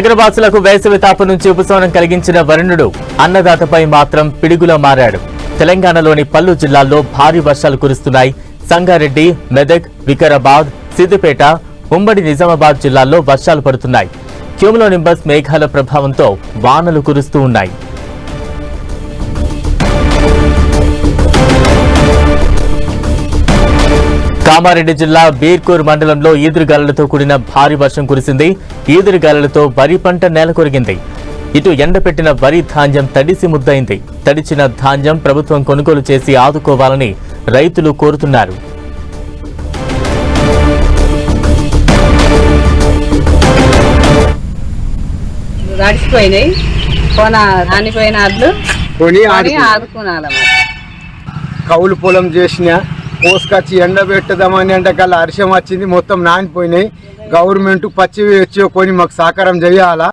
నగరవాసులకు వేసవి తాపం నుంచి ఉపశమనం కలిగించిన వరుణుడు అన్నదాతపై మాత్రం పిడుగులా మారాడు. తెలంగాణలోని పలు జిల్లాల్లో భారీ వర్షాలు కురుస్తున్నాయి. సంగారెడ్డి, మెదక్, వికారాబాద్, సిద్దిపేట, ఉమ్మడి నిజామాబాద్ జిల్లాల్లో వర్షాలు పడుతున్నాయి. క్యూములోనింబస్ మేఘాల ప్రభావంతో వానలు కురుస్తూ ఉన్నాయి. కామారెడ్డి జిల్లా బీర్కూర్ మండలంలో ఈదురుగాలులతో కూడిన భారీ వర్షం కురిసింది. ఈదురుగాలులతో వరి పంట నేలకొరిగింది. ఇటు ఎండపెట్టిన వరి ధాన్యం తడిసి ముద్దయింది. తడిచిన ధాన్యం ప్రభుత్వం కొనుగోలు చేసి ఆదుకోవాలని రైతులు కోరుతున్నారు. కౌలు పొలం చేసిన పోసుకొచ్చి ఎండబెట్టదామని అంటే కల్లా వర్షం వచ్చింది, మొత్తం నానిపోయినాయి. గవర్నమెంట్ పచ్చి కొని మాకు సహకారం చేయాలా.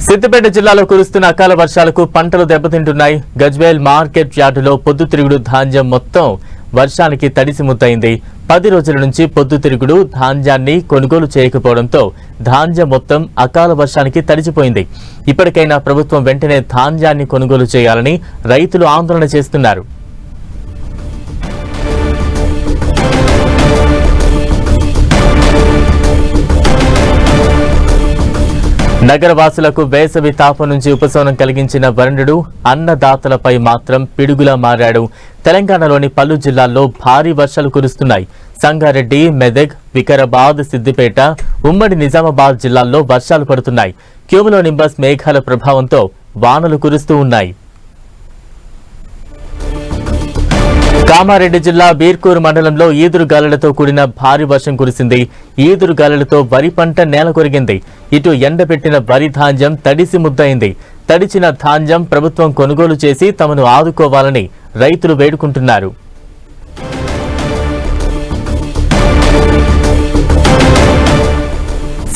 సిద్దిపేట జిల్లాలో కురుస్తున్న అకాల వర్షాలకు పంటలు దెబ్బతింటున్నాయి. గజ్వేల్ మార్కెట్ యార్డులో పొద్దుతిరుగుడు ధాన్యం మొత్తం వర్షానికి తడిసి ముద్దయింది. 10 రోజుల నుంచి పొద్దుతిరుగుడు ధాన్యాన్ని కొనుగోలు చేయకపోవడంతో ధాన్యం మొత్తం అకాల వర్షానికి తడిసిపోయింది. ఇప్పటికైనా ప్రభుత్వం వెంటనే ధాన్యాన్ని కొనుగోలు చేయాలని రైతులు ఆందోళన చేస్తున్నారు. నగరవాసులకు వేసవి తాపం నుంచి ఉపశమనం కలిగించిన వరుణుడు అన్నదాతలపై మాత్రం పిడుగులా మారాడు. తెలంగాణలోని పలు జిల్లాల్లో భారీ వర్షాలు కురుస్తున్నాయి. సంగారెడ్డి, మెదక్, వికారాబాద్, సిద్దిపేట, ఉమ్మడి నిజామాబాద్ జిల్లాల్లో వర్షాలు పడుతున్నాయి. క్యూములోనింబస్ మేఘాల ప్రభావంతో వానలు కురుస్తూ ఉన్నాయి. కామారెడ్డి జిల్లా బీర్కూర్ మండలంలో ఈదురుగాలులతో కూడిన భారీ వర్షం కురిసింది. ఈదురుగాలులతో వరి పంట నేలకొరిగింది. ఇటు ఎండబెట్టిన వరి ధాన్యం తడిసి ముద్దయింది. తడిచిన ధాన్యం ప్రభుత్వం కొనుగోలు చేసి తమను ఆదుకోవాలని రైతులు వేడుకుంటున్నారు.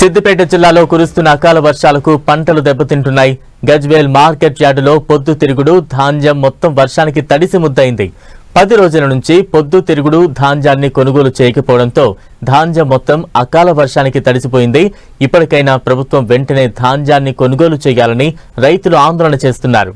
సిద్దిపేట జిల్లాలో కురుస్తున్న అకాల వర్షాలకు పంటలు దెబ్బతింటున్నాయి. గజ్వేల్ మార్కెట్ యార్డులో పొద్దుతిరుగుడు ధాన్యం మొత్తం వర్షానికి తడిసి ముద్దయింది. 10 రోజుల నుంచి పొద్దుతిరుగుడు ధాన్యాన్ని కొనుగోలు చేయకపోవడంతో ధాన్యం మొత్తం అకాల వర్షానికి తడిసిపోయింది. ఇప్పటికైనా ప్రభుత్వం వెంటనే ధాన్యాన్ని కొనుగోలు చేయాలని రైతులు ఆందోళన చేస్తున్నారు.